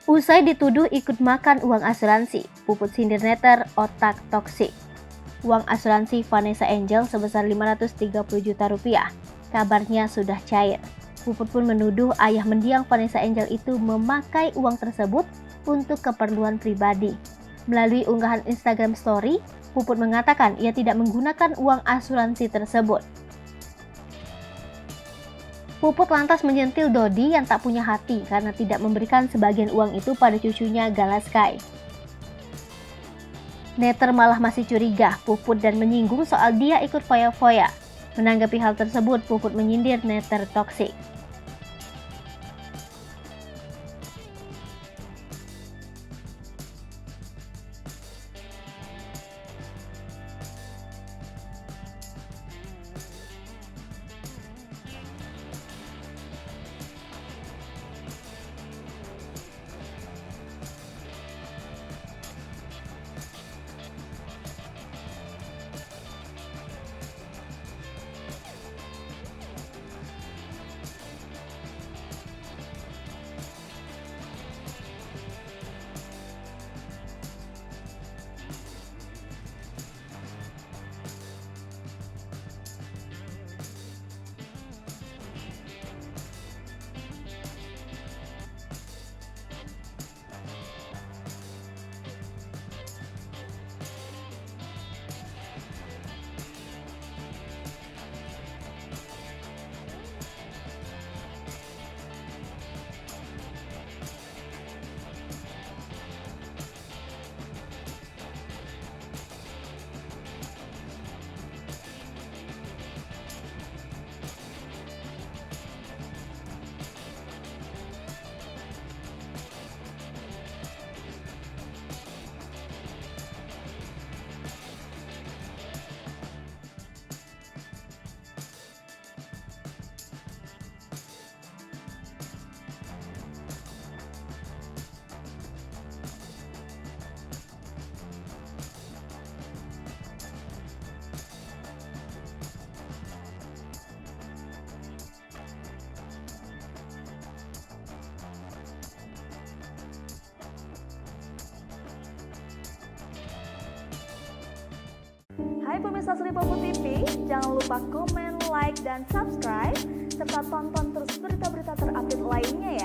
Usai dituduh ikut makan uang asuransi, Puput sindir netter otak toksik. Uang asuransi Vanessa Angel sebesar 530 juta rupiah. Kabarnya sudah cair. Puput pun menuduh ayah mendiang Vanessa Angel itu memakai uang tersebut untuk keperluan pribadi. Melalui unggahan Instagram Story, Puput mengatakan ia tidak menggunakan uang asuransi tersebut. Puput lantas menyentil Dodi yang tak punya hati karena tidak memberikan sebagian uang itu pada cucunya Galaskai. Netter malah masih curiga Puput dan menyinggung soal dia ikut foya-foya. Menanggapi hal tersebut, Puput menyindir netter toksik. Hai pemirsa Sri Popo TV, jangan lupa komen, like, dan subscribe, serta tonton terus berita-berita terupdate lainnya ya.